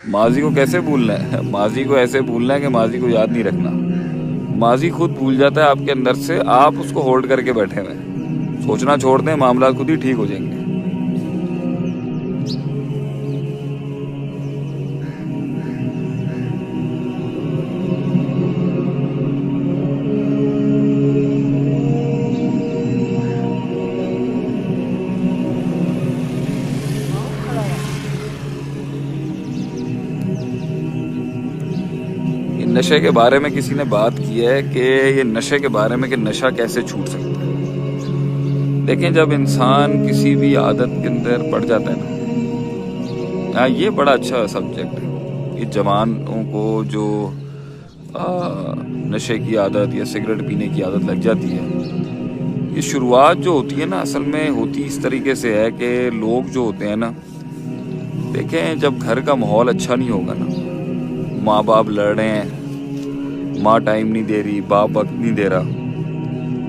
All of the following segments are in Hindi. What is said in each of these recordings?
माजी को कैसे भूलना है? माजी को ऐसे भूलना है कि माजी को याद नहीं रखना। माजी खुद भूल जाता है आपके अंदर से, आप उसको होल्ड करके बैठे हुए हैं। सोचना छोड़ दें, मामला खुद ही ठीक हो जाएंगे। नशे के बारे में किसी ने बात की है कि ये नशे के बारे में कि नशा कैसे छूट सकता है। देखें, जब इंसान किसी भी आदत के अंदर पड़ जाता है ना, ये बड़ा अच्छा सब्जेक्ट है। ये जवानों को जो नशे की आदत या सिगरेट पीने की आदत लग जाती है, ये शुरुआत जो होती है ना, असल में होती इस तरीके से है कि लोग जो होते हैं ना, देखें जब घर का माहौल अच्छा नहीं होगा ना, माँ बाप लड़ रहे हैं, माँ टाइम नहीं दे रही, बाप वक्त नहीं दे रहा,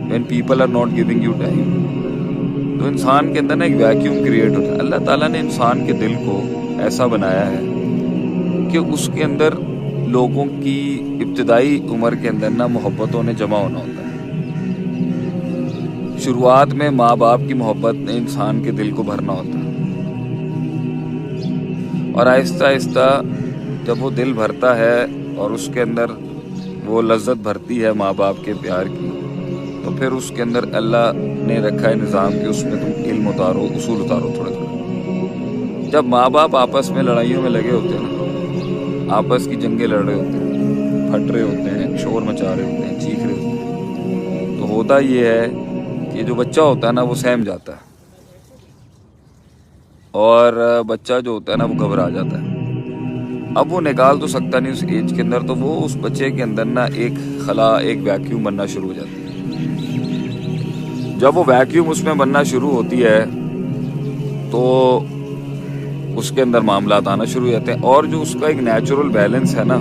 when people are not giving you time, तो इंसान के अंदर ना एक वैक्यूम क्रिएट होता है। अल्लाह ताला ने इंसान के दिल को ऐसा बनाया है कि उसके अंदर लोगों की इब्तिदाई उम्र के अंदर ना मोहब्बतों ने जमा होना होता है। शुरुआत में माँ बाप की मोहब्बत ने इंसान के दिल को भरना होता है, और आहिस्ता आहिस्ता जब वो दिल भरता है और उसके अंदर वो लज्जत भरती है माँ बाप के प्यार की, तो फिर उसके अंदर अल्लाह ने रखा है निज़ाम कि उसमें तुम इल्म उतारो, उसूल उतारो थोड़े थोड़े। जब माँ बाप आपस में लड़ाइयों में लगे होते हैं ना, आपस की जंगें लड़ रहे होते हैं, फट रहे होते हैं, शोर मचा रहे होते हैं, चीख रहे होते हैं, तो होता ये है कि जो बच्चा होता है ना, वो सहम जाता है, और बच्चा जो होता है ना, वो घबरा जाता है। अब वो निकाल तो सकता नहीं उस एज के अंदर, तो वो उस बच्चे के अंदर ना एक खला, एक वैक्यूम बनना शुरू हो जाती है। जब वो वैक्यूम उसमें बनना शुरू होती है तो उसके अंदर मामलात आना शुरू हो जाते हैं, और जो उसका एक नेचुरल बैलेंस है ना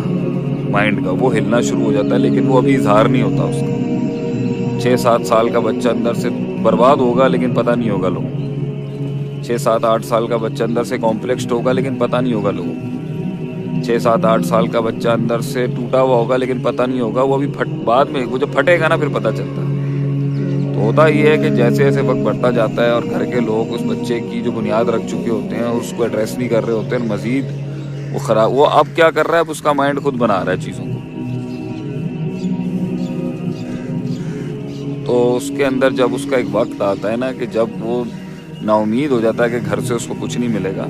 माइंड का, वो हिलना शुरू हो जाता है, लेकिन वो अभी इजहार नहीं होता उसका। 6-7 साल का बच्चा अंदर से बर्बाद होगा लेकिन पता नहीं होगा लोगों। 6-7-8 साल का बच्चा अंदर से कॉम्प्लेक्स्ड होगा लेकिन पता नहीं होगा लोगों। 6-7-8 साल का बच्चा अंदर से टूटा हुआ होगा लेकिन पता नहीं होगा। वो अभी बाद में वो जब फटेगा ना, फिर पता चलता है। तो होता ये है कि जैसे जैसे वक्त बढ़ता जाता है और घर के लोग उस बच्चे की जो बुनियाद रख चुके होते हैं उसको एड्रेस नहीं कर रहे होते हैं, मजीद वो खराब, वो अब क्या कर रहा है, उसका माइंड खुद बना रहा है चीज़ों को। तो उसके अंदर जब उसका एक वक्त आता है ना कि जब वो नाउमीद हो जाता है कि घर से उसको कुछ नहीं मिलेगा,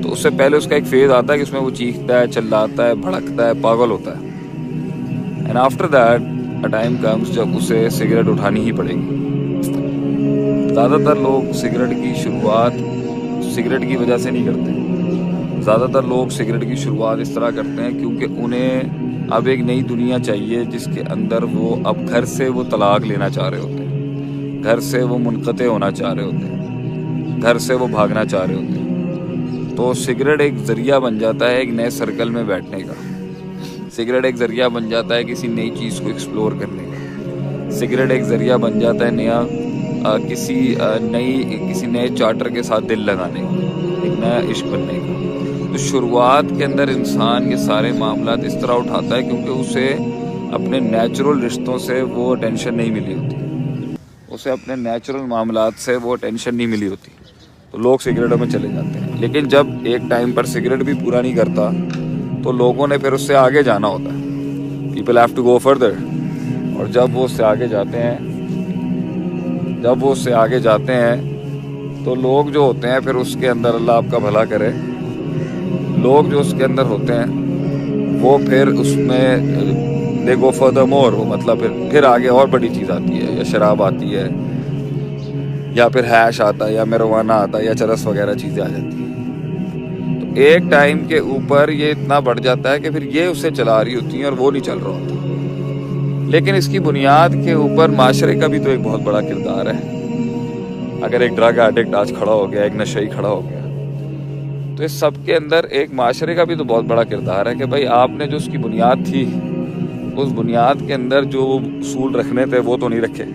तो उससे पहले उसका एक फेज आता है कि उसमें वो चीखता है, चिल्लाता है, भड़कता है, पागल होता है। And after that a time comes जब उसे सिगरेट उठानी ही पड़ेगी। ज़्यादातर लोग सिगरेट की शुरुआत सिगरेट की वजह से नहीं करते। ज़्यादातर लोग सिगरेट की शुरुआत इस तरह करते हैं क्योंकि उन्हें अब एक नई दुनिया चाहिए जिसके अंदर वो अब घर से वो तलाक लेना चाह रहे होते हैं, घर से वो मुनक़ते होना चाह रहे होते हैं, घर से वो भागना चाह रहे होते हैं। तो सिगरेट एक ज़रिया बन जाता है एक नए सर्कल में बैठने का। सिगरेट एक ज़रिया बन जाता है किसी नई चीज़ को एक्सप्लोर करने का। सिगरेट एक ज़रिया बन जाता है नया किसी नए चार्टर के साथ दिल लगाने का, एक नया इश्क बनने का। तो शुरुआत के अंदर इंसान ये सारे मामलात इस तरह उठाता है क्योंकि उसे अपने नेचुरल रिश्तों से वो टेंशन नहीं मिली होती, उसे अपने नेचुरल मामलात से वो टेंशन नहीं मिली होती, तो लोग सिगरेटों में चले जाते हैं। लेकिन जब एक टाइम पर सिगरेट भी पूरा नहीं करता तो लोगों ने फिर उससे आगे जाना होता है। People have to go further. और जब वो उससे आगे जाते हैं तो लोग जो होते हैं फिर उसके अंदर, अल्लाह आपका भला करे, लोग जो उसके अंदर होते हैं वो फिर उसमें दे गो फर्दर मोर, वो मतलब फिर आगे और बड़ी चीज़ आती है, या शराब आती है, या फिर हैश आता है, या marijuana आता है, या चरस वगैरह चीज़ें आ जाती हैं। तो एक टाइम के ऊपर ये इतना बढ़ जाता है कि फिर ये उसे चला रही होती हैं और वो नहीं चल रहा होता। लेकिन इसकी बुनियाद के ऊपर माशरे का भी तो एक बहुत बड़ा किरदार है। अगर एक ड्रग एडिक्ट आज खड़ा हो गया, एक नशेई खड़ा हो गया, तो इस सब के अंदर एक माशरे का भी तो बहुत बड़ा किरदार है कि भाई आपने जो उसकी बुनियाद थी, उस बुनियाद के अंदर जो उसूल रखने थे वो तो नहीं रखे।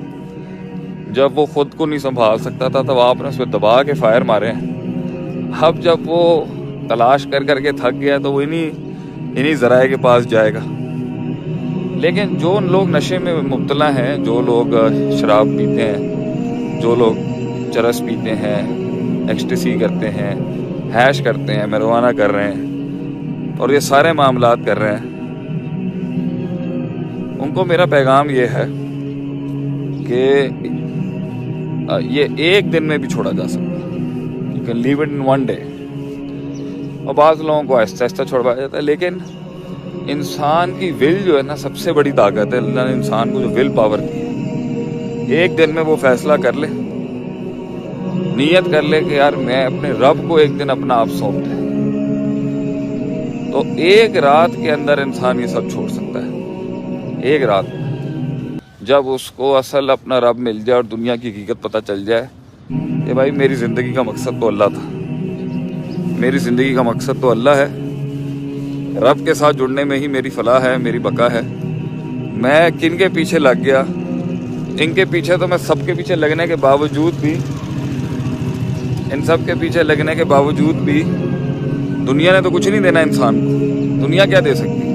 जब वो खुद को नहीं संभाल सकता था तब आपने उस पर दबा के फायर मारे हैं। अब जब वो तलाश कर करके थक गया तो वो इन्हीं ज़राए के पास जाएगा। लेकिन जो लोग नशे में मुब्तला हैं, जो लोग शराब पीते हैं, जो लोग चरस पीते हैं, एक्सटेसी करते हैं, हैश करते हैं, marijuana कर रहे हैं और ये सारे मामलात कर रहे हैं, उनको मेरा पैगाम ये है कि ये एक दिन में भी छोड़ा जा सकता है। You can leave it in one day. और बाज़ लोगों को आहिस्ता आहिस्ता छुड़वाया जाता है। लेकिन इंसान की विल जो है ना, सबसे बड़ी ताकत है। अल्लाह ने इंसान को जो विल पावर दी है, एक दिन में वो फैसला कर ले, नियत कर ले कि यार मैं अपने रब को एक दिन अपना आप सौंप दे, तो एक रात के अंदर इंसान ये सब छोड़ सकता है। एक रात जब उसको असल अपना रब मिल जाए और दुनिया की हकीकत पता चल जाए कि भाई मेरी ज़िंदगी का मकसद तो अल्लाह था, मेरी ज़िंदगी का मकसद तो अल्लाह है, रब के साथ जुड़ने में ही मेरी फलाह है, मेरी बका है। मैं किन के पीछे लग गया, इनके पीछे तो मैं सबके पीछे लगने के बावजूद भी, इन सब के पीछे लगने के बावजूद भी दुनिया ने तो कुछ नहीं देना इंसान को। दुनिया क्या दे सकती है?